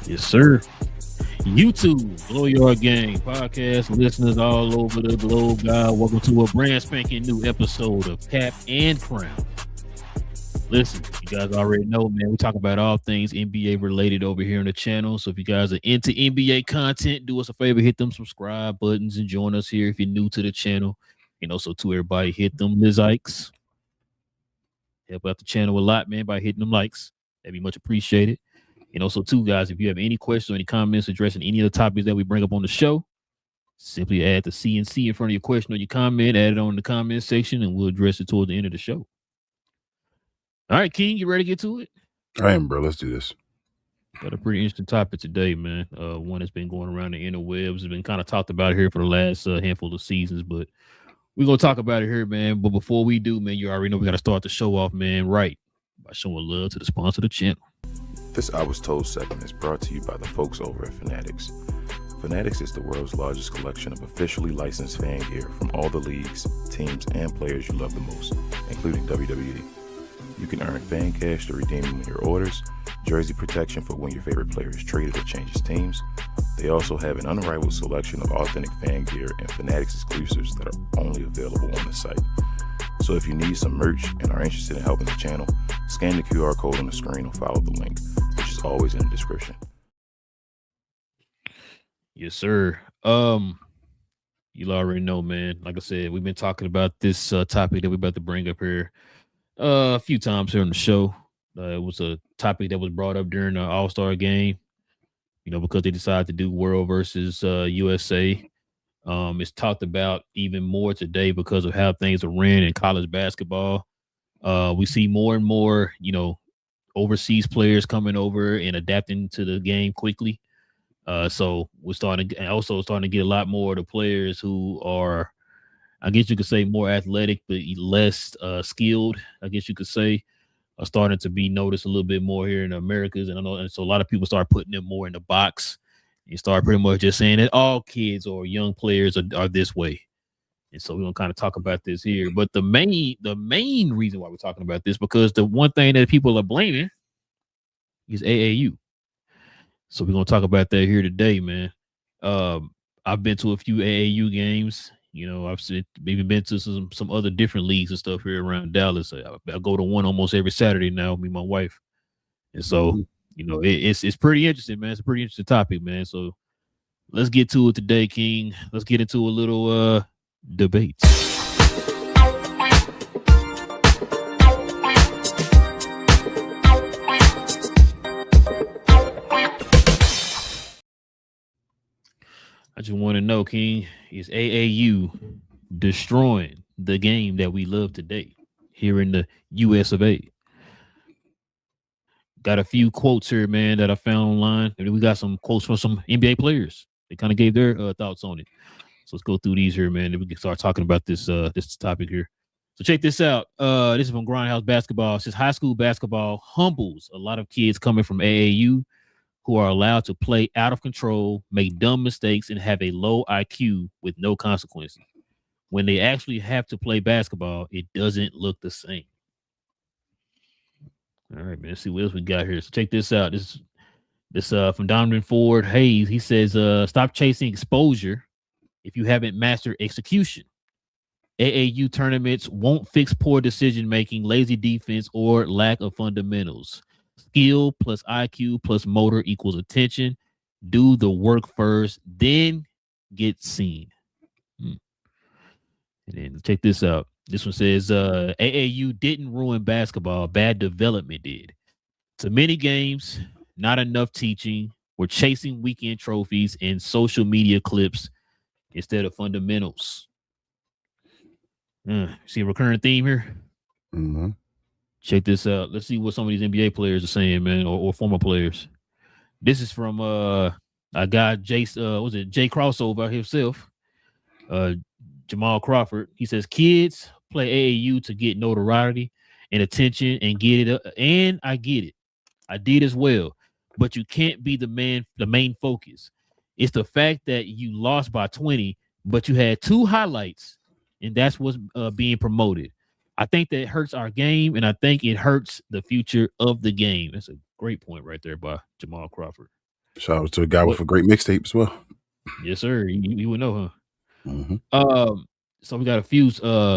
Yes, sir. YouTube, GloYard Gang, podcast listeners all over the globe, God. Welcome to a brand spanking new episode of Cap and Crown. Listen, you guys already know, man, we talk about all things NBA related over here on the channel. So if you guys are into NBA content, do us a favor, hit them subscribe buttons and join us here if you're new to the channel. And also to everybody, hit them likes. Help out the channel a lot, man, by hitting them likes. That'd be much appreciated. And also, too, guys, if you have any questions or any comments addressing any of the topics that we bring up on the show, simply add the CNC in front of your question or your comment, add it on the comment section, and we'll address it toward the end of the show. All right, King, you ready to get to it? I am, bro. Let's do this. Got a pretty interesting topic today, man. One that's been going around the interwebs. Has been kind of talked about here for the last handful of seasons, but we're going to talk about it here, man. But before we do, man, you already know we got to start the show off, man, right, by showing love to the sponsor of the channel. This I Was Told segment is brought to you by the folks over at Fanatics. Fanatics is the world's largest collection of officially licensed fan gear from all the leagues, teams, and players you love the most, including WWE. You can earn fan cash to redeem them in your orders, jersey protection for when your favorite player is traded or changes teams. They also have an unrivaled selection of authentic fan gear and Fanatics exclusives that are only available on the site. So if you need some merch and are interested in helping the channel, scan the QR code on the screen or follow the link, which is always in the description. Yes, sir. You already know, man. Like I said, we've been talking about this topic that we're about to bring up here a few times here on the show. It was a topic that was brought up during the All-Star game, you know, because they decided to do World versus USA. It's talked about even more today because of how things are ran in college basketball. We see more and more, you know, overseas players coming over and adapting to the game quickly. So we're starting to get a lot more of the players who are, I guess you could say, more athletic but less skilled, I guess you could say, are starting to be noticed a little bit more here in the Americas. And so a lot of people start putting them more in the box. You start pretty much just saying that all kids or young players are this way. And so we're going to kind of talk about this here. But the main reason why we're talking about this, because the one thing that people are blaming is AAU. So we're going to talk about that here today, man. I've been to a few AAU games. You know, I've maybe been to some other different leagues and stuff here around Dallas. I go to one almost every Saturday now, me and my wife. And so, you know, it's pretty interesting, man. It's a pretty interesting topic, man. So let's get to it today, King. Let's get into a little debate. I just want to know, King, is AAU destroying the game that we love today here in the US of A? Got a few quotes here, man, that I found online. And we got some quotes from some NBA players. They kind of gave their thoughts on it. So let's go through these here, man. Then we can start talking about this topic here. So check this out. This is from Grindhouse Basketball. It says high school basketball humbles a lot of kids coming from AAU who are allowed to play out of control, make dumb mistakes, and have a low IQ with no consequences. When they actually have to play basketball, it doesn't look the same. All right, man. Let's see what else we got here. So check this out. This from Donovan Ford Hayes. He says, stop chasing exposure if you haven't mastered execution. AAU tournaments won't fix poor decision-making, lazy defense, or lack of fundamentals. Skill plus IQ plus motor equals attention. Do the work first, then get seen. And then check this out. This one says AAU didn't ruin basketball, bad development did. Too many games, not enough teaching. We're chasing weekend trophies and social media clips instead of fundamentals. See a recurring theme here? Mm-hmm. Check this out. Let's see what some of these NBA players are saying, man, or former players. This is from a guy, Jay Crossover himself, Jamal Crawford. He says kids play AAU to get notoriety and attention and get it. And I get it. I did as well. But you can't be the main focus. It's the fact that you lost by 20, but you had 2 highlights, and that's what's being promoted. I think that hurts our game, and I think it hurts the future of the game. That's a great point right there by Jamal Crawford. Shout out to a guy with a great mixtape as well. Yes, sir. You would know, huh? Mm-hmm. So we got a few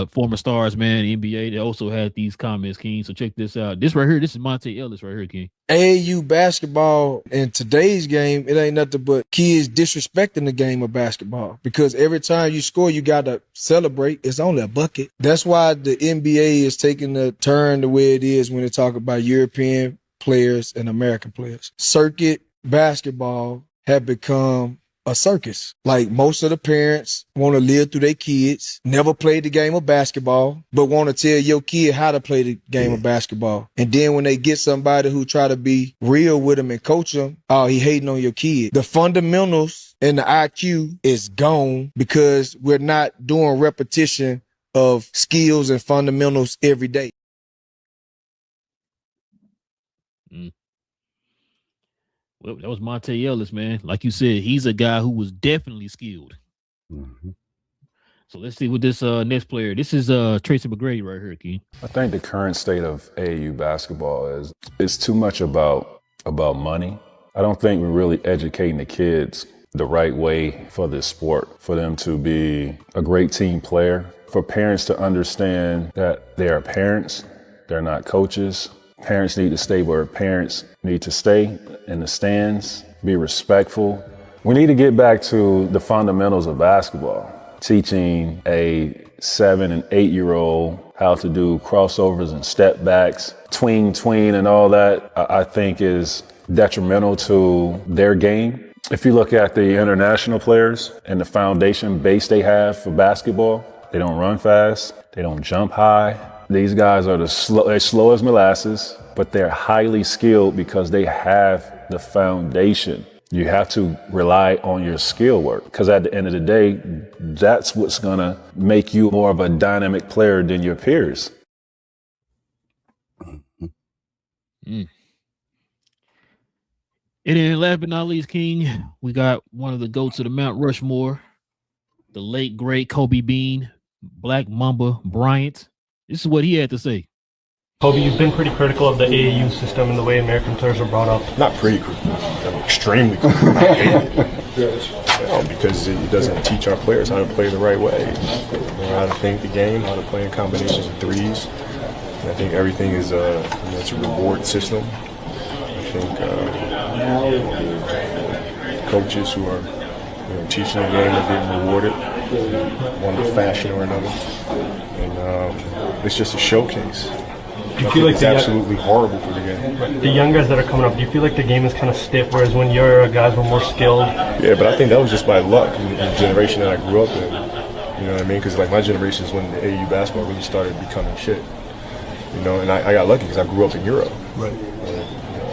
former stars, man, in the NBA. They also had these comments, King. So check this out. This right here, this is Monte Ellis right here, King. AAU basketball in today's game, it ain't nothing but kids disrespecting the game of basketball, because every time you score, you got to celebrate. It's only a bucket. That's why the NBA is taking the turn the way it is when they talk about European players and American players. Circuit basketball have become a circus. Like, most of the parents want to live through their kids, never played the game of basketball, but want to tell your kid how to play the game of basketball. And then when they get somebody who try to be real with them and coach them, oh, he hating on your kid. The fundamentals and the IQ is gone because we're not doing repetition of skills and fundamentals every day. Well, that was Monte Ellis, man. Like you said, he's a guy who was definitely skilled. Mm-hmm. So let's see what this next player. This is Tracy McGrady right here, King. I think the current state of AAU basketball is too much about money. I don't think we're really educating the kids the right way for this sport, for them to be a great team player, for parents to understand that they are parents, they're not coaches. Parents need to stay where parents need to stay, in the stands, be respectful. We need to get back to the fundamentals of basketball, teaching a 7 and 8 year old how to do crossovers and step backs, tween and all that, I think is detrimental to their game. If you look at the international players and the foundation base they have for basketball, they don't run fast, they don't jump high. These guys are they're slow as molasses, but they're highly skilled because they have the foundation. You have to rely on your skill work, because at the end of the day, that's what's going to make you more of a dynamic player than your peers. And then last but not least, King, we got one of the goats of the Mount Rushmore, the late, great Kobe Bean, Black Mamba Bryant. This is what he had to say. Kobe, you've been pretty critical of the AAU system and the way American players are brought up. Not pretty critical. I'm extremely critical. Because it doesn't teach our players how to play the right way, how to think the game, how to play in combinations of threes. And I think everything is it's a reward system. I think coaches who are teaching the game are getting rewarded, one fashion or another. And it's just a showcase. Do you feel like it's absolutely horrible for the game. The young guys that are coming up, do you feel like the game is kind of stiff, whereas when your guys were more skilled? Yeah, but I think that was just by luck in the generation that I grew up in. You know what I mean? Because like my generation is when the AAU basketball really started becoming shit. You know, and I got lucky because I grew up in Europe. Right.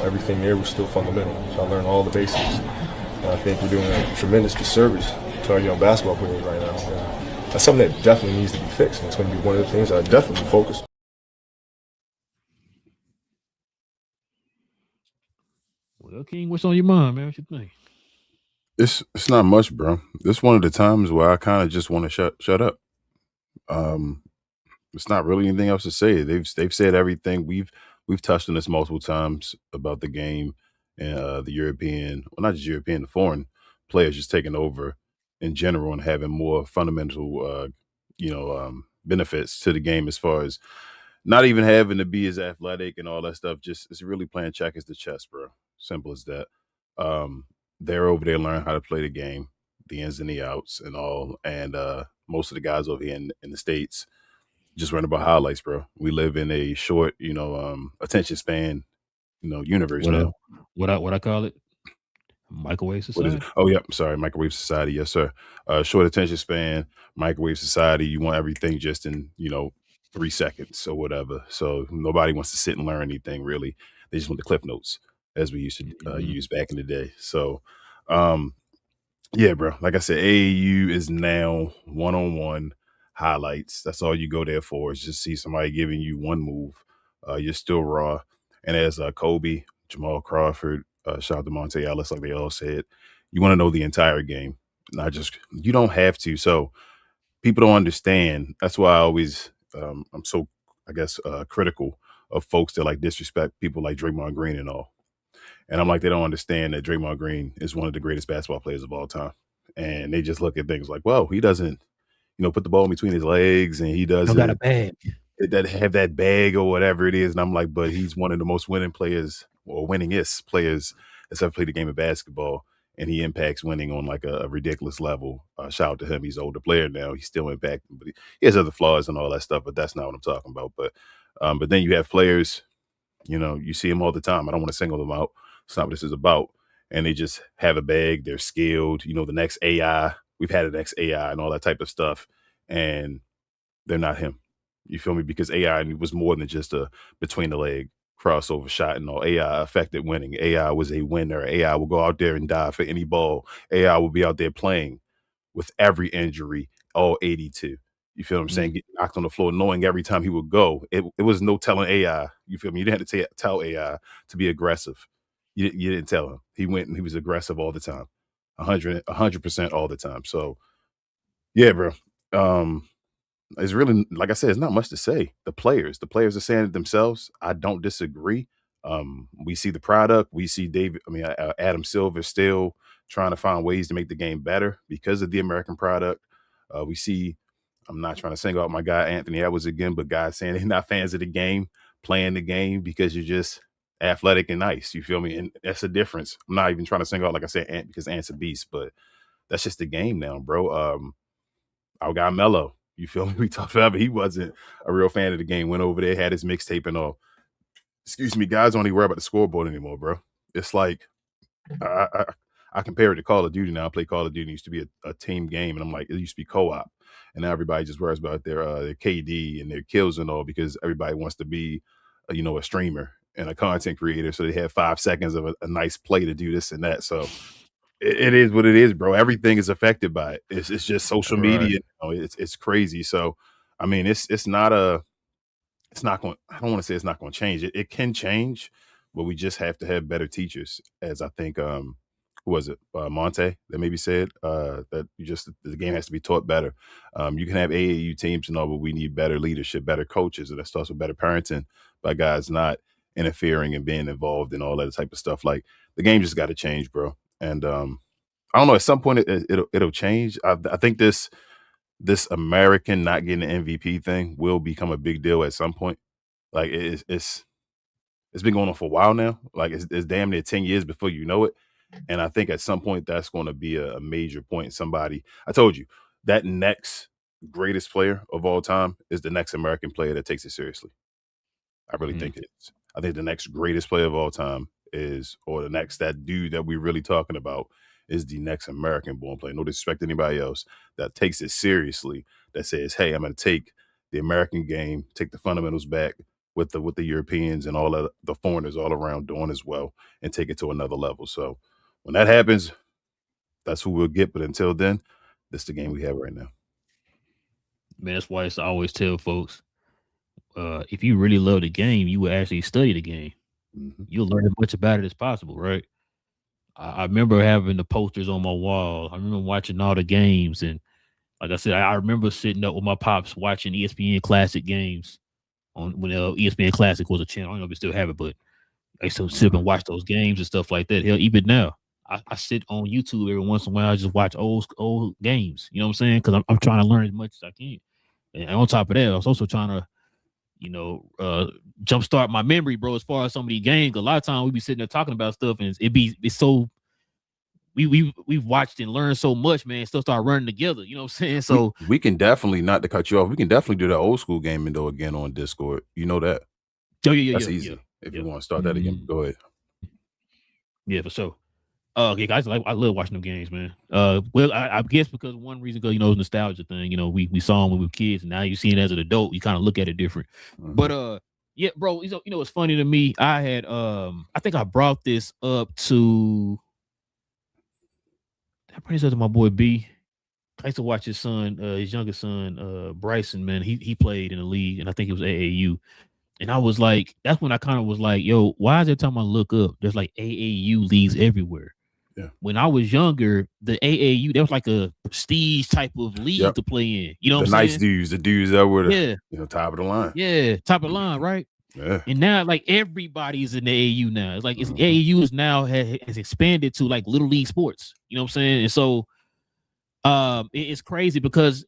Everything there was still fundamental. So I learned all the basics. And I think we're doing a tremendous disservice to our young basketball players right now. And that's something that definitely needs to be fixed. And it's going to be one of the things that I definitely focus on. Well, King, what's on your mind, man? What you think? It's not much, bro. This is one of the times where I kind of just want to shut up. It's not really anything else to say. They've said everything. We've touched on this multiple times about the game and the European, well, not just European, the foreign players just taking over in general and having more fundamental, benefits to the game as far as not even having to be as athletic and all that stuff. Just it's really playing checkers to chess, bro. Simple as that. Um, they're over there learning how to play the game, the ins and the outs, and all. And most of the guys over here in the States just run about highlights, bro. We live in a short, attention span, universe now. What I call it? Microwave What is it? society. Oh, yeah. Sorry, microwave society. Yes, sir. Short attention span, microwave society. You want everything just in 3 seconds or whatever. So nobody wants to sit and learn anything really. They just want the cliff notes, as we used to use back in the day. So, yeah, bro. Like I said, AAU is now one-on-one highlights. That's all you go there for, is just see somebody giving you one move. You're still raw. And as Kobe, Jamal Crawford, shout out to Monte Ellis, like they all said, you want to know the entire game, not just, you don't have to. So people don't understand. That's why I always, I'm so, I guess, critical of folks that like disrespect people like Draymond Green and all. And I'm like, they don't understand that Draymond Green is one of the greatest basketball players of all time. And they just look at things like, well, he doesn't, put the ball in between his legs, and he Don't got a doesn't bag. that have that bag or whatever it is. And I'm like, but he's one of the most winning players, or winningest players that's ever played the game of basketball. And he impacts winning on like a ridiculous level. Shout out to him. He's an older player now. He's still impacting, but he has other flaws and all that stuff, but that's not what I'm talking about. But then you have players, you see them all the time. I don't want to single them out. It's not what this is about. And they just have a bag. They're skilled. The next AI. We've had an next AI and all that type of stuff. And they're not him. You feel me? Because AI was more than just a between the leg crossover shot and all. AI affected winning. AI was a winner. AI will go out there and die for any ball. AI will be out there playing with every injury, all 82. You feel what I'm saying? Get knocked on the floor, knowing every time he would go. It was no telling AI. You feel me? You didn't have to tell AI to be aggressive. You didn't tell him. He went and he was aggressive all the time. 100% all the time. So, yeah, bro. It's really, like I said, it's not much to say. The players are saying it themselves. I don't disagree. We see the product. We see Adam Silver still trying to find ways to make the game better because of the American product. We see, I'm not trying to single out my guy Anthony Edwards again, but guys saying they're not fans of the game, playing the game because you're just athletic and nice. You feel me? And that's the difference. I'm not even trying to single out, like I said, Ant, because Ant's a beast, but that's just the game now, bro. Our guy Mello, you feel me? We talked forever. He wasn't a real fan of the game. Went over there, had his mixtape and all. Excuse me, guys don't even worry about the scoreboard anymore, bro. It's like I compare it to Call of Duty now. I play Call of Duty. It used to be a team game, and I'm like, it used to be co-op. And now everybody just worries about their KD and their kills and all, because everybody wants to be, a streamer and a content creator. So they have 5 seconds of a nice play to do this and that. So it is what it is, bro. Everything is affected by it. It's just social media. It's crazy. So, I mean, it's not going, I don't want to say it's not going to change. It can change, but we just have to have better teachers. As I think, who was it? Monte that maybe said that the game has to be taught better. You can have AAU teams and all, but we need better leadership, better coaches, and that starts with better parenting by guys not interfering and being involved in all that type of stuff. Like, the game just got to change, bro. And I don't know. At some point, it'll change. I think this American not getting an MVP thing will become a big deal at some point. Like, it's been going on for a while now. Like, it's damn near 10 years before you know it. And I think at some point that's going to be a major point. I told you, that next greatest player of all time is the next American player that takes it seriously. I really think it is. I think the next greatest player of all time that dude that we're really talking about is the next American born player. No disrespect to anybody else that takes it seriously, that says, hey, I'm going to take the American game, take the fundamentals back with the Europeans and all of the foreigners all around doing as well, and take it to another level. So when that happens, that's who we'll get. But until then, this is the game we have right now. Man, that's why I always tell folks, if you really love the game, you will actually study the game. You'll learn as much about it as possible, right? I remember having the posters on my wall. I remember watching all the games. And like I said, I remember sitting up with my pops watching ESPN Classic games when ESPN Classic was a channel. I don't know if they still have it, but I used to sit up and watch those games and stuff like that. Hell, even now, I sit on YouTube every once in a while. I just watch old games. You know what I'm saying? Because I'm trying to learn as much as I can. And on top of that, I was also trying to jumpstart my memory, bro, as far as some of these games. A lot of times we be sitting there talking about stuff, and it's so we've watched and learned so much, man. Stuff start running together. You know what I'm saying? So we can definitely, not to cut you off, we can definitely do that old school gaming though again on Discord. You know that? That's easy. If you want to start that again, go ahead. Yeah, for sure. Yeah, guys, I love watching them games, man. Well, I guess because one reason, because it's nostalgia thing. We saw them when we were kids, and now you see it as an adult, you kind of look at it different. But yeah, bro, it's funny to me. I had I think I brought this up to. I brought this up to my boy B. I used to watch his son, his youngest son, Bryson. Man, he played in the league, and I think it was AAU. And I was like, that's when I kind of was like, yo, why is every time I look up, there's like AAU leagues everywhere? Yeah. When I was younger, the AAU, there was like a prestige type of league to play in. You know what I'm saying? The dudes that were top of the line. Yeah, top of the line, right? Yeah. And now, like, everybody's in the AAU now. It's like AAU is now has expanded to like little league sports. You know what I'm saying? And so it's crazy because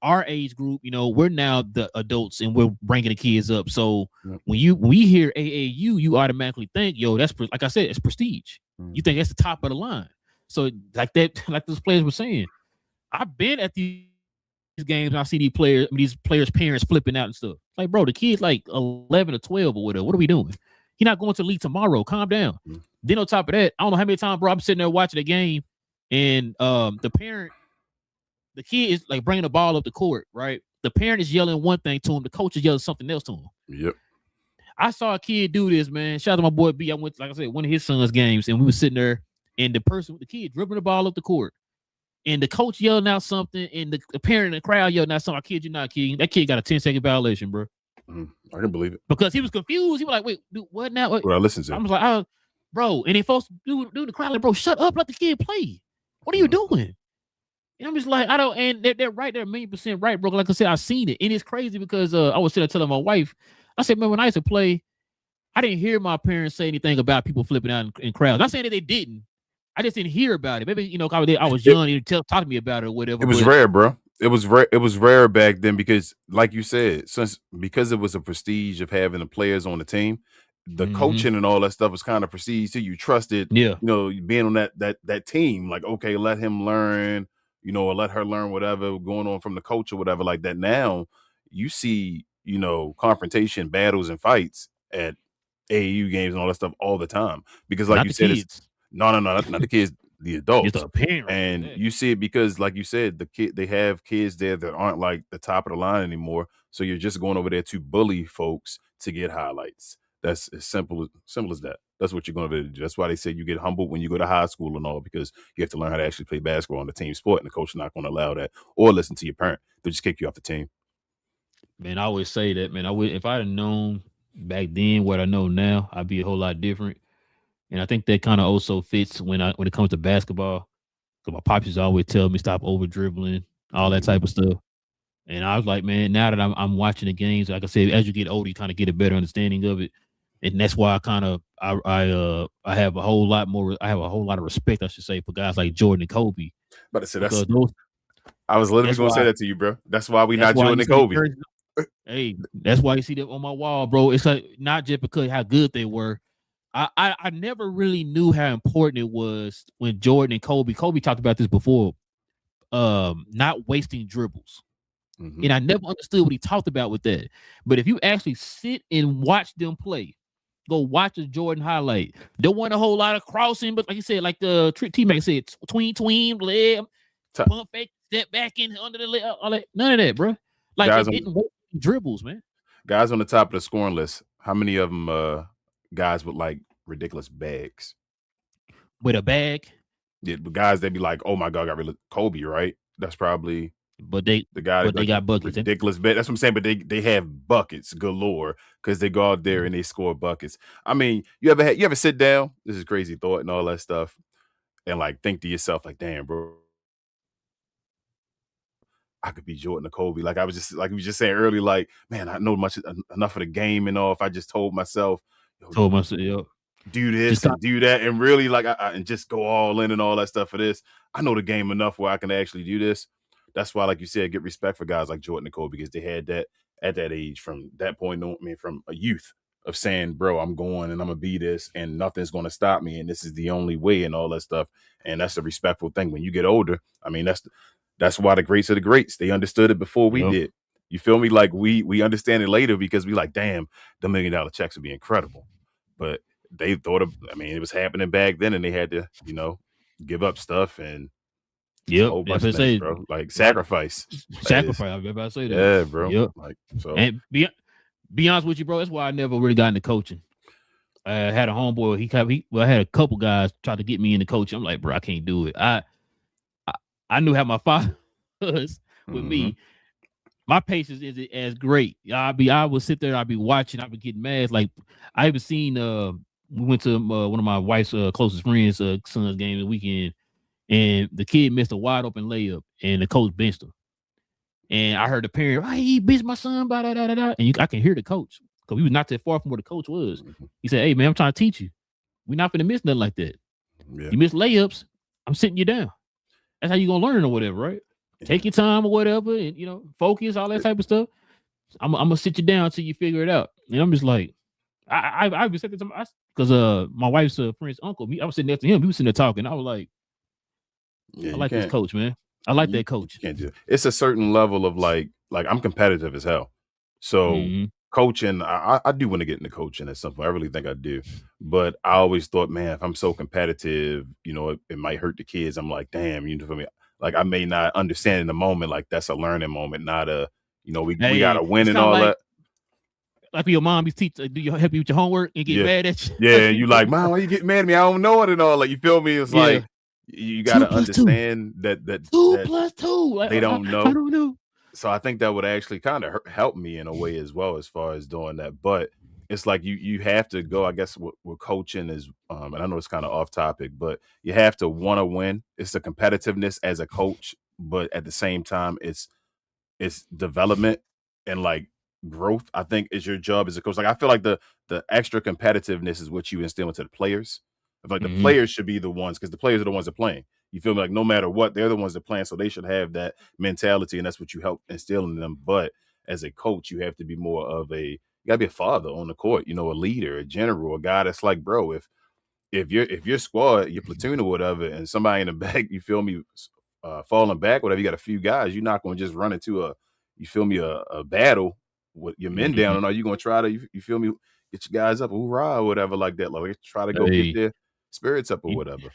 our age group, we're now the adults and we're bringing the kids up. So when we hear AAU, you automatically think, yo, that's like I said, it's prestige. You think that's the top of the line. So like those players were saying, I've been at these games and I see these players' parents flipping out and stuff. Like, bro, the kid's like 11 or 12 or whatever. What are we doing? He's not going to the league tomorrow. Calm down. Then on top of that, I don't know how many times, bro, I'm sitting there watching the game and the kid is like bringing the ball up the court, right? The parent is yelling one thing to him. The coach is yelling something else to him. Yep. I saw a kid do this, man. Shout out to my boy B. I went, like I said, one of his son's games, and we were sitting there, and the kid dribbling the ball up the court, and the coach yelling out something, and the parent in the crowd yelling out something. I kid you not, kid. That kid got a 10-second violation, bro. I can believe it. Because he was confused. He was like, wait, dude, what now? What I listened to. I was like, bro, and they folks do the crowd like, bro, shut up, let the kid play. What are you doing? And I'm just like, and they're right there, 1,000,000% right, bro. Like I said, I've seen it. And it's crazy because I was sitting there telling my wife, I said, man, when I used to play, I didn't hear my parents say anything about people flipping out in crowds. Not saying that they didn't. I just didn't hear about it. Maybe, I was young and talk to me about it or whatever. It was rare, bro. It was rare back then because, like you said, because it was a prestige of having the players on the team, the coaching and all that stuff was kind of prestige too. You trusted, being on that team. Like, okay, let him learn, or let her learn whatever going on from the coach or whatever like that. Now you see, confrontation, battles, and fights at AAU games and all that stuff all the time because, like you said, it's not the kids, the adults. It's the parents, and you see it because, like you said, they have kids there that aren't like the top of the line anymore. So you're just going over there to bully folks to get highlights. That's as simple as that. That's what you're going to do. That's why they say you get humbled when you go to high school and all, because you have to learn how to actually play basketball on the team sport, and the coach is not going to allow that or listen to your parent. They'll just kick you off the team. Man, I always say that, man. If I'd have known back then what I know now, I'd be a whole lot different. And I think that kind of also fits when it comes to basketball. Because my pops used to always tell me stop over dribbling, all that type of stuff. And I was like, man, now that I'm watching the games, like I said, as you get older, you kind of get a better understanding of it. And that's why I have a whole lot of respect, I should say, for guys like Jordan and Kobe. But I said I was literally going to say that to you, bro. That's why we not Jordan and Kobe. Hey, that's why you see them on my wall, bro. It's like not just because how good they were. I never really knew how important it was when Jordan and Kobe talked about this before, not wasting dribbles. And I never understood what he talked about with that. But if you actually sit and watch them play, go watch a Jordan highlight. Don't want a whole lot of crossing, but like you said, like the teammate said, tween, leg, pump fake, step back in under the leg, all that. None of that, bro. Like guys didn't waste dribbles, man. Guys on the top of the scoring list, how many of them guys with like ridiculous bags? With a bag? Yeah, but guys they be like, oh my God, Kobe, right? That's probably they got buckets. Ridiculous bag. That's what I'm saying. But they have buckets galore because they go out there and they score buckets. I mean, you ever sit down? This is crazy thought and all that stuff, and like think to yourself, like, damn, bro, I could be Jordan or Kobe. Like we were just saying earlier, like, man, I know enough of the game and all. If I just told myself, do this and do that, and really like and just go all in and all that stuff for this. I know the game enough where I can actually do this. That's why, like you said, get respect for guys like Jordan and Kobe because they had that at that age from that point on. I mean, from a youth of saying, bro, I'm going and I'm gonna be this and nothing's gonna stop me and this is the only way and all that stuff. And that's a respectful thing. When you get older, I mean, that's why the greats are the greats. They understood it before we did. You feel me? Like we understand it later because we like, damn, the $1 million checks would be incredible. But they thought it was happening back then and they had to, give up stuff and a whole bunch of things, bro. Like sacrifice. Sacrifice. I was about to say that. Yeah, bro. Yep. Like so. And be honest with you, bro. That's why I never really got into coaching. I had a homeboy. I had a couple guys try to get me into coaching. I'm like, bro, I can't do it. I knew how my father was with me. My patience isn't as great. I would sit there. I'd be watching. I'd be getting mad. Like I even seen. We went to one of my wife's closest friends' son's game the weekend, and the kid missed a wide open layup, and the coach benched him. And I heard the parent, he benched my son, blah, blah, blah, blah, blah. And I can hear the coach because we was not that far from where the coach was. He said, hey, man, I'm trying to teach you. We're not going to miss nothing like that. Yeah. You miss layups, I'm sitting you down. That's how you going to learn or whatever, right? Yeah. Take your time or whatever and, focus, all that type of stuff. I'm going to sit you down until you figure it out. And I'm just like, I was sitting there because my wife's friend's uncle, I was sitting next to him. He was sitting there talking. I was like, I like this coach, man. I like that coach. Can't do it. It's a certain level of like I'm competitive as hell. So coaching, I do want to get into coaching at some point. I really think I do. But I always thought, man, if I'm so competitive, it might hurt the kids. I'm like, damn, for me, like I may not understand in the moment. Like that's a learning moment, not a, we got to win and all that. Like your mom be help you with your homework and get mad at you. Yeah, you like, Mom, why you get mad at me? I don't know it and all. Like, you feel me? It's like you got to understand that 2 plus 2. They don't know. I don't know. So I think that would actually kind of help me in a way as well as far as doing that. But it's like you have to go. I guess what coaching is, and I know it's kind of off topic, but you have to want to win. It's the competitiveness as a coach, but at the same time, it's development and like growth. I think is your job as a coach. Like I feel like the extra competitiveness is what you instill into the players. I feel like the players should be the ones because the players are the ones that are playing. You feel me? Like no matter what, they're the ones that are playing, so they should have that mentality, and that's what you help instill in them. But as a coach, you have to be more of you gotta be a father on the court. A leader, a general, a guy that's like, bro, if your squad, your platoon or whatever, and somebody in the back, you feel me, falling back, whatever, you got a few guys, you're not going to just run into a battle with your men down, and are you going to try to, you feel me, get your guys up, hoorah, or whatever like that, like try to go get their spirits up or whatever.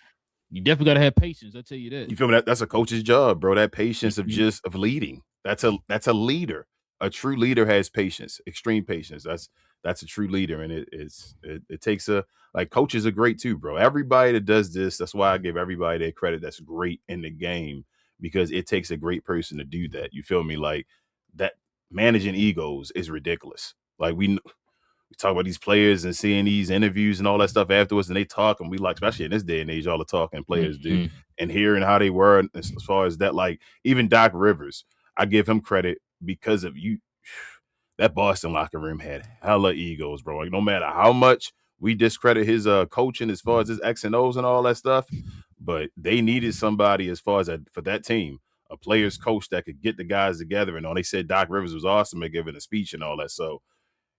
You definitely got to have patience. I tell you that. You feel me? That's a coach's job, bro. That patience of leading. That's a leader. A true leader has patience, extreme patience. That's a true leader, and it takes like coaches are great too, bro. Everybody that does this, that's why I give everybody their credit. That's great in the game because it takes a great person to do that. You feel me? Like that managing egos is ridiculous. Like we talk about these players and seeing these interviews and all that stuff afterwards, and they talk, and we like, especially in this day and age, all the talking players do, and hearing how they were as far as that. Like even Doc Rivers, I give him credit because of you. That Boston locker room had hella egos, bro. Like no matter how much we discredit his coaching as far as his X and O's and all that stuff, but they needed somebody as far as for that team, a player's coach that could get the guys together. And all they said Doc Rivers was awesome at giving a speech and all that. So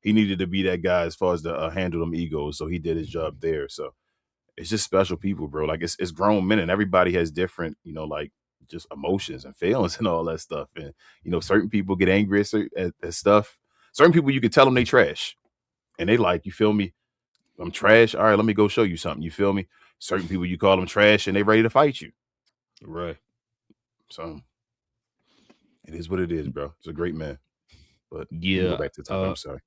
he needed to be that guy as far as to handle them egos. So he did his job there. So it's just special people, bro. Like it's grown men, and everybody has different, like just emotions and feelings and all that stuff. And, certain people get angry at stuff. Certain people, you can tell them they trash and they like, you feel me? I'm trash. All right, let me go show you something. You feel me? Certain people, you call them trash and they ready to fight you. Right. So it is what it is, bro. It's a great man. But yeah, go back to the top. I'm sorry.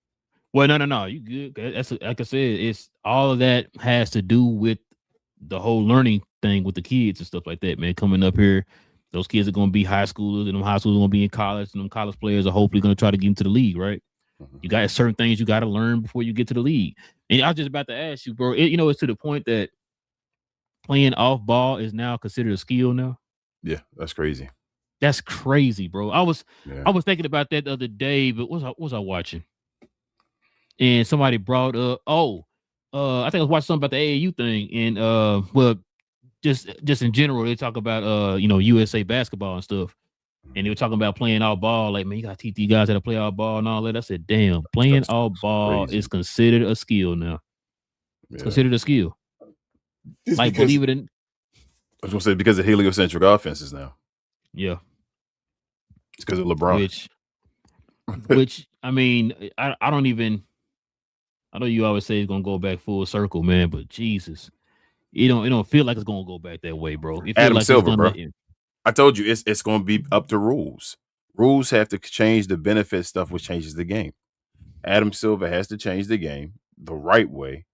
Well, no. You good. That's like I said, it's all of that has to do with the whole learning thing with the kids and stuff like that, man. Coming up here, those kids are going to be high schoolers, and them high schoolers are going to be in college, and them college players are hopefully going to try to get into the league, right? You got certain things you got to learn before you get to the league. And I was just about to ask you, bro, it's to the point that playing off ball is now considered a skill now. Yeah, that's crazy. That's crazy, bro. I was thinking about that the other day, but what was I watching? And somebody brought up, I think I was watching something about the AAU thing, and just in general, they talk about USA basketball and stuff. And they were talking about playing all ball. Like, man, you got to teach these guys how to play all ball and all that. I said, damn, playing all ball crazy. is considered a skill now. It's considered a skill. It's like, because, believe it in. I was going to say, because of heliocentric offenses now. Yeah. It's because of LeBron. Which I mean, I don't even. I know you always say it's gonna go back full circle, man, but Jesus, it don't feel like it's gonna go back that way, bro. It Adam like Silver, bro. I told you it's gonna be up to rules. Rules have to change the benefit stuff, which changes the game. Adam Silver has to change the game the right way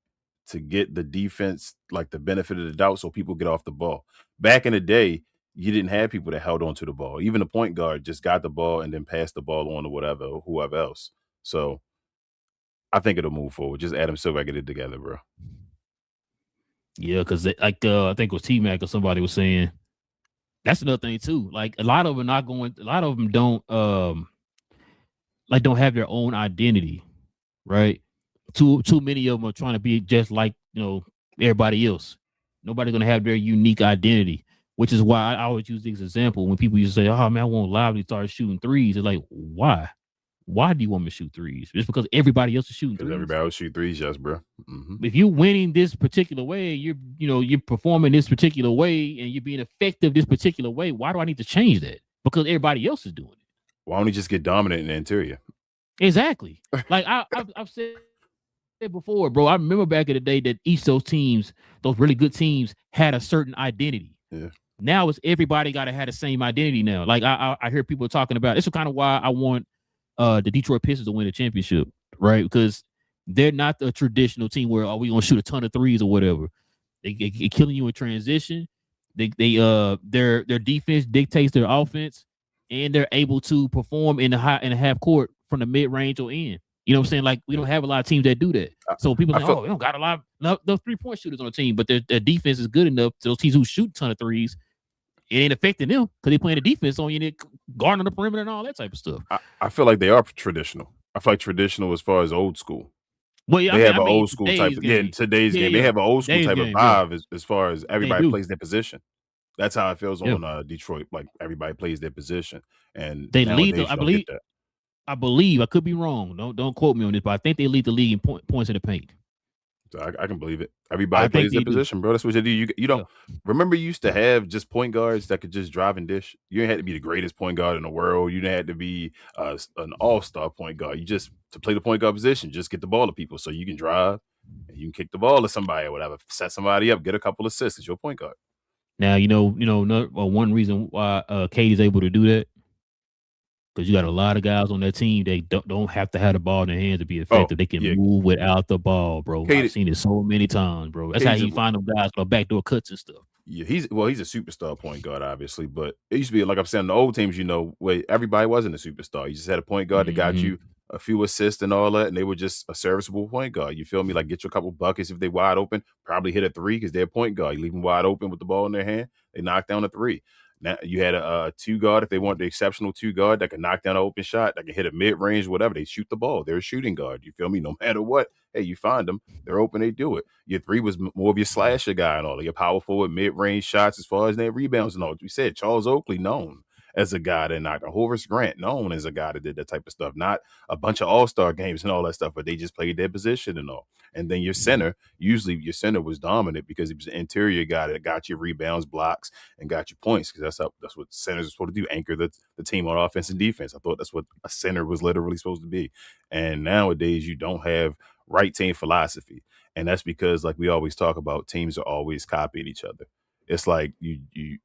to get the defense like the benefit of the doubt, so people get off the ball. Back in the day, you didn't have people that held on to the ball. Even the point guard just got the ball and then passed the ball on to whoever else. So I think it'll move forward. Just Adam Silver get it together, bro. Yeah, because like I think it was T-Mac or somebody was saying that's another thing too. Like a lot of them are not going. A lot of them don't don't have their own identity, right? Too many of them are trying to be just like everybody else. Nobody's gonna have their unique identity, which is why I always use this example when people used to say, "Oh man, I want Lively to start shooting threes." It's like, why? Why do you want me to shoot threes? Just because everybody else is shooting threes? Everybody else shoot threes, yes, bro. Mm-hmm. If you're winning this particular way, you're performing this particular way, and you're being effective this particular way. Why do I need to change that? Because everybody else is doing it. Why don't you just get dominant in the interior? Exactly. Like I've said before, bro. I remember back in the day that each of those teams, those really good teams, had a certain identity. Yeah. Now it's everybody got to have the same identity now. Like I hear people talking about. It's kind of why I want the Detroit Pistons to win the championship, right? Because they're not the traditional team where we gonna shoot a ton of threes or whatever. They killing you in transition. Their defense dictates their offense, and they're able to perform in the half court from the mid range or end. You know what I'm saying? Like we don't have a lot of teams that do that. So people say, "Oh, we don't got a lot of those 3-point shooters on the team," but their defense is good enough to those teams who shoot a ton of threes. It ain't affecting them because they playing the defense on you, guarding the perimeter and all that type of stuff. I feel like they are traditional. I feel like traditional as far as old school. Well, yeah, they have an old school type. In today's game, they have an old school type of vibe as far as everybody plays their position. That's how it feels on Detroit. Like everybody plays their position, and they lead. I believe I could be wrong. Don't quote me on this, but I think they lead the league in points in the paint. So I can believe it. Everybody plays their position, bro. That's what they do. You don't remember you used to have just point guards that could just drive and dish. You didn't have to be the greatest point guard in the world. You didn't have to be an all-star point guard. You just to play the point guard position, just get the ball to people so you can drive and you can kick the ball to somebody or whatever, set somebody up, get a couple assists as your point guard. Now one reason why Katie's able to do that. Because you got a lot of guys on that team, they don't have to have the ball in their hands to be effective. They can move without the ball, bro. I've seen it so many times, bro. That's how you find them guys for backdoor cuts and stuff. Yeah, he's a superstar point guard, obviously, but it used to be like I'm saying, the old teams, where everybody wasn't a superstar. You just had a point guard that got you a few assists and all that, and they were just a serviceable point guard. You feel me? Like get you a couple buckets if they wide open, probably hit a three because they're a point guard. You leave them wide open with the ball in their hand, they knock down a three. Now you had a two guard if they want the exceptional two guard that can knock down an open shot, that can hit a mid range, whatever. They shoot the ball. They're a shooting guard. You feel me? No matter what, hey, you find them. They're open. They do it. Your three was more of your slasher guy and all. Your power forward, mid range shots as far as their rebounds and all. We said Charles Oakley known as a guy that knocked. Horace Grant known as a guy that did that type of stuff. Not a bunch of all-star games and all that stuff, but they just played their position and all. And then your center, usually your center was dominant because he was an interior guy that got you rebounds, blocks, and got you points because that's what centers are supposed to do, anchor the team on offense and defense. I thought that's what a center was literally supposed to be. And nowadays you don't have right team philosophy. And that's because, like we always talk about, teams are always copying each other. It's like you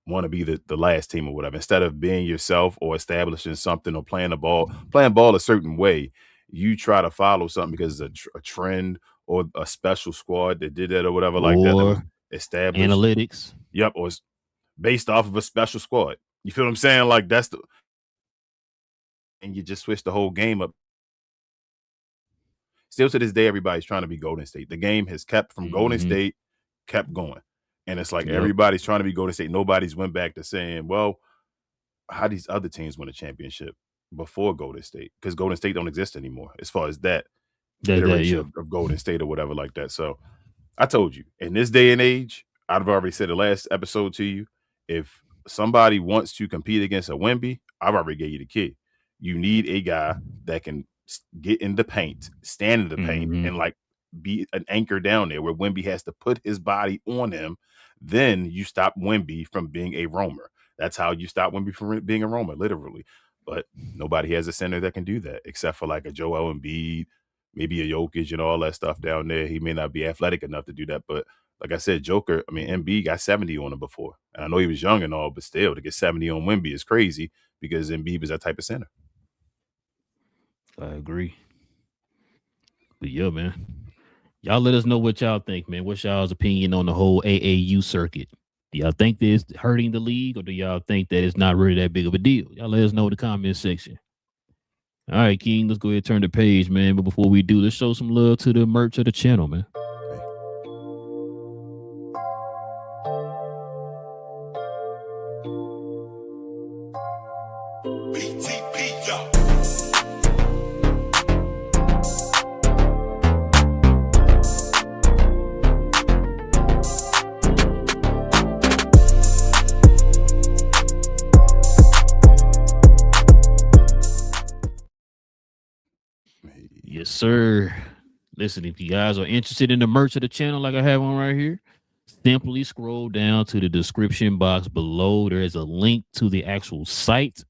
want to be the last team or whatever. Instead of being yourself or establishing something or playing ball a certain way, you try to follow something because it's a trend or a special squad that did that or whatever like that was established. Analytics. Yep, or it's based off of a special squad. You feel what I'm saying? Like and you just switch the whole game up. Still to this day, everybody's trying to be Golden State. The game has kept from Golden State, kept going. And it's like everybody's trying to be Golden State. Nobody's went back to saying, well, how these other teams win a championship before Golden State? Because Golden State don't exist anymore as far as that iteration of Golden State or whatever like that. So I told you, in this day and age, I've already said the last episode to you, if somebody wants to compete against a Wemby, I've already gave you the key. You need a guy that can get in the paint, stand in the paint, and like be an anchor down there where Wemby has to put his body on him. Then you stop Wemby from being a roamer. That's how you stop Wemby from being a roamer, literally. But nobody has a center that can do that except for like a Joel Embiid, maybe a Jokic and all that stuff down there. He may not be athletic enough to do that, but like I said, Embiid got 70 on him before. And I know he was young and all, but still, to get 70 on Wemby is crazy because Embiid was that type of center. I agree. But yeah, man. Y'all let us know what y'all think, man. What's y'all's opinion on the whole AAU circuit? Do y'all think that it's hurting the league, or do y'all think that it's not really that big of a deal? Y'all let us know in the comment section. All right, King, let's go ahead and turn the page, man. But before we do, let's show some love to the merch of the channel, man. Yes, sir. Listen, if you guys are interested in the merch of the channel, like I have on right here, simply scroll down to the description box below. There is a link to the actual site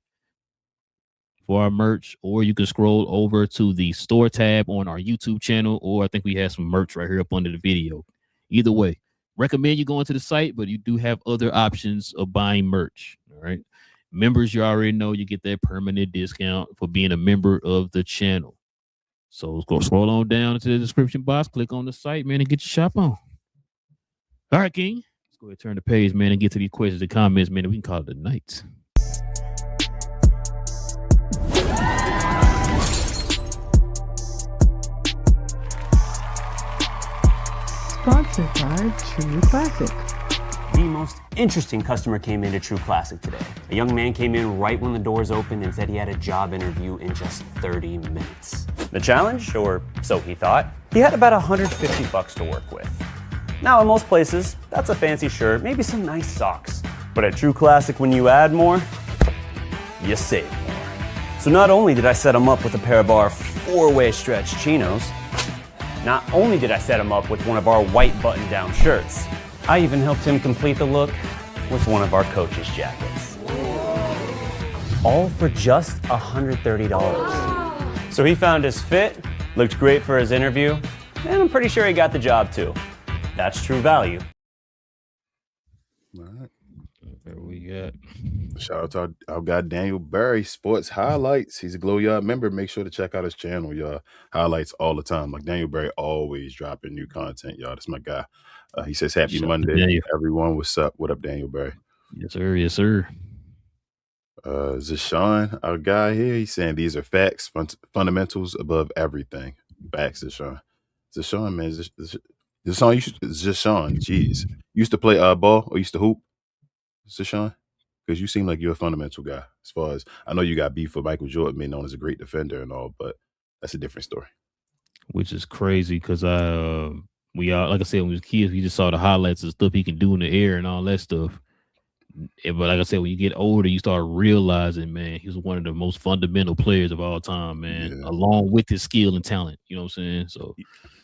for our merch, or you can scroll over to the store tab on our YouTube channel, or I think we have some merch right here up under the video. Either way, recommend you going to the site, but you do have other options of buying merch. All right. Members, you already know you get that permanent discount for being a member of the channel. So let's go scroll on down to the description box, click on the site, man, and get your shop on. All right, King. Let's go ahead and turn the page, man, and get to these questions and comments, man, and we can call it a night. Sponsored by True Classic. The most interesting customer came into True Classic today. A young man came in right when the doors opened and said he had a job interview in just 30 minutes. The challenge, or so he thought, he had about $150 to work with. Now in most places, that's a fancy shirt, maybe some nice socks. But at True Classic, when you add more, you save more. So not only did I set him up with a pair of our 4-way stretch chinos, not only did I set him up with one of our white button-down shirts, I even helped him complete the look with one of our coach's jackets. All for just $130. So he found his fit, looked great for his interview, and I'm pretty sure he got the job too. That's true value. All right. There we got. Shout out to our guy Daniel Barry, Sports Highlights. He's a GloYard member. Make sure to check out his channel, y'all. Highlights all the time. Like Daniel Barry always dropping new content, y'all. That's my guy. He says happy Monday, everyone. What's up? What up, Daniel Barry? Yes, sir. Yes, sir. Zashawn, our guy here, he's saying these are facts, fundamentals above everything. Facts, Zashawn. Zashawn, man. Zashawn, jeez. You used to play ball or used to hoop, Zashawn? Because you seem like you're a fundamental guy. As far as I know, you got beef with Michael Jordan, being known as a great defender and all, but that's a different story. Which is crazy because we all, like I said, when we was kids, we just saw the highlights of stuff he can do in the air and all that stuff. But like I said, when you get older, you start realizing, man, he was one of the most fundamental players of all time, man, along with his skill and talent. You know what I'm saying? So,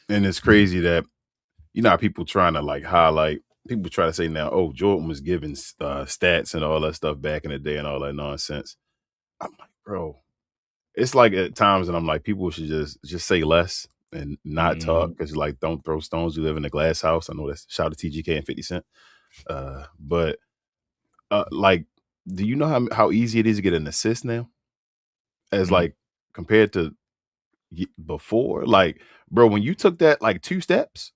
and it's crazy that, you know, how people trying to like highlight, people try to say now, oh, Jordan was giving stats and all that stuff back in the day and all that nonsense. I'm like, bro, it's like at times and I'm like, people should just say less and not talk because like don't throw stones. You live in a glass house. I know that's shout out to TGK and 50 Cent. But like, do you know how easy it is to get an assist now? As like compared to before? Like, bro, when you took that like 2 steps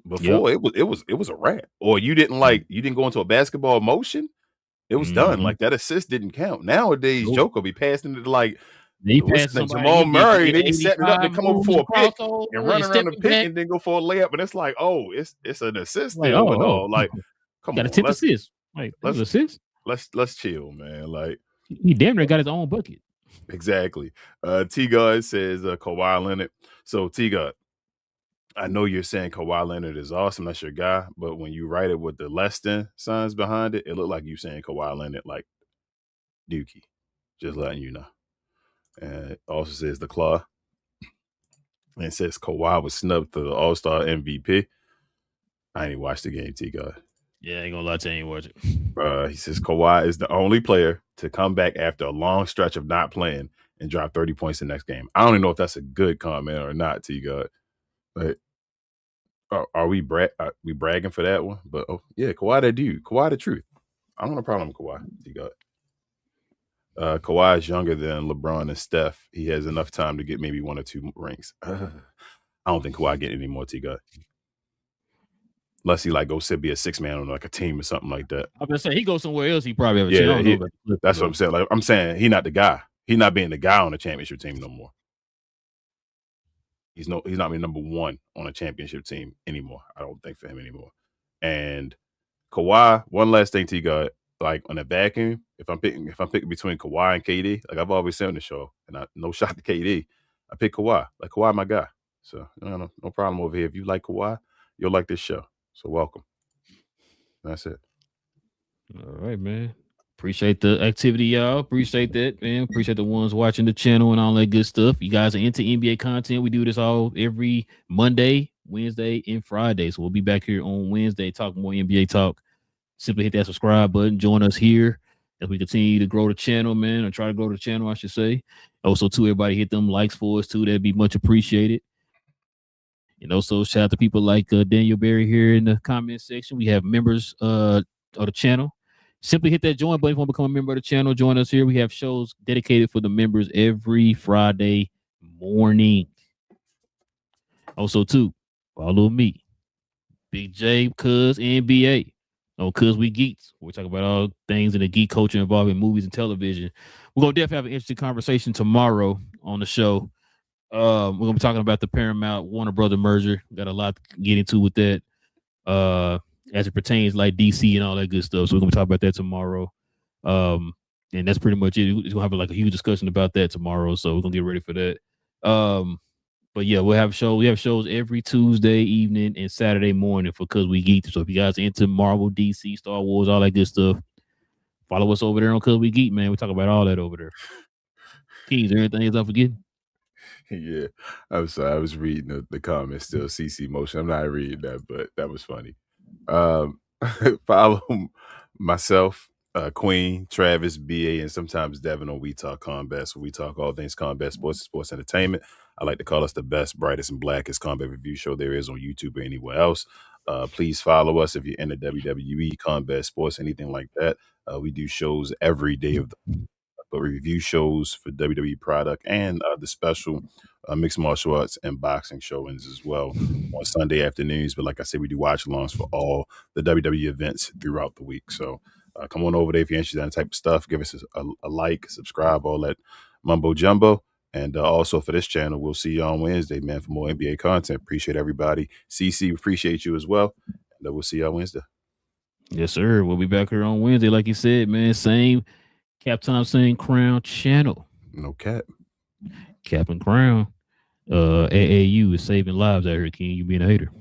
before, it was a wrap. Or you didn't go into a basketball motion, it was done. Like that assist didn't count. Nowadays, Joker be passing it to like Jamal Murray. They be setting it up to come over for a pick and run around the pick and then go for a layup. And it's like, oh, it's an assist like, still and all. Like, come got on, a 10 assist. Like, let's chill, man. Like he damn near got his own bucket. Exactly. T God says Kawhi Leonard. So T God, I know you're saying Kawhi Leonard is awesome. That's your guy. But when you write it with the less than signs behind it, it looked like you saying Kawhi Leonard like Dookie. Just letting you know. And it also says the claw. And it says Kawhi was snubbed to the All-Star MVP. I ain't even watched the game, T-God. Yeah, I ain't gonna lie to you, ain't watch it. He says Kawhi is the only player to come back after a long stretch of not playing and drop 30 points the next game. I don't even know if that's a good comment or not, T-God. But are we bragging for that one? But yeah, Kawhi that dude. Kawhi the truth. I don't have a problem with Kawhi, T-God. Kawhi is younger than LeBron and Steph. He has enough time to get maybe 1 or 2 rings. I don't think Kawhi get any more, T-God. Unless he like go sit be a 6-man on like a team or something like that. I'm gonna say he goes somewhere else. He probably have a chance. That's what I'm saying. Like I'm saying, he not the guy. He's not being the guy on the championship team no more. He's not being number 1 on a championship team anymore. I don't think for him anymore. And Kawhi, one last thing, T-God, like on a vacuum, if I'm picking between Kawhi and KD, like I've always said on the show, and no shot to KD, I pick Kawhi. Like Kawhi, my guy. So no problem over here. If you like Kawhi, you'll like this show. So welcome. That's it. All right, man. Appreciate the activity, y'all. Appreciate that, man. Appreciate the ones watching the channel and all that good stuff. You guys are into NBA content. We do this all every Monday, Wednesday, and Friday. So we'll be back here on Wednesday talking more NBA talk. Simply hit that subscribe button. Join us here as we continue to grow the channel, man, or try to grow the channel, I should say. Also, too, everybody hit them likes for us, too. That'd be much appreciated. And also, shout out to people like Daniel Berry here in the comment section. We have members of the channel. Simply hit that join button if you want to become a member of the channel. Join us here. We have shows dedicated for the members every Friday morning. Also, too, follow me, Big J, Cuz, NBA. On Cuz We Geeks. We're talking about all things in the geek culture involving movies and television. We're going to definitely have an interesting conversation tomorrow on the show. We're going to be talking about the Paramount Warner Brother merger. Got a lot to get into with that as it pertains like DC and all that good stuff. So we're going to talk about that tomorrow. And that's pretty much it. We're going to have like a huge discussion about that tomorrow. So we're going to get ready for that. But yeah, we'll have shows. We have shows every Tuesday evening and Saturday morning for Cuz We Geek. So if you guys are into Marvel, DC, Star Wars, all that good stuff, follow us over there on Cuz We Geek, man. We talk about all that over there. King, is there anything else I'm forgetting? Yeah, I'm sorry. I was reading the comments still. CC Motion. I'm not reading that, but that was funny. Follow myself, Queen, Travis, BA, and sometimes Devin on We Talk Combat. So we talk all things combat sports and sports entertainment. I like to call us the best, brightest, and blackest combat review show there is on YouTube or anywhere else. Please follow us if you're into WWE, combat sports, anything like that. We do shows every day of the but review shows for WWE product and the special mixed martial arts and boxing showings as well on Sunday afternoons. But like I said, we do watch alongs for all the WWE events throughout the week. So come on over there if you're interested in that type of stuff. Give us a like, subscribe, all that mumbo jumbo. And also for this channel, we'll see you on Wednesday, man, for more NBA content. Appreciate everybody. CC, appreciate you as well. And we'll see you on Wednesday. Yes, sir. We'll be back here on Wednesday, like you said, man. Same Cap Thompson Crown channel. No cap. Cap and Crown. AAU is saving lives out here, King. You being a hater.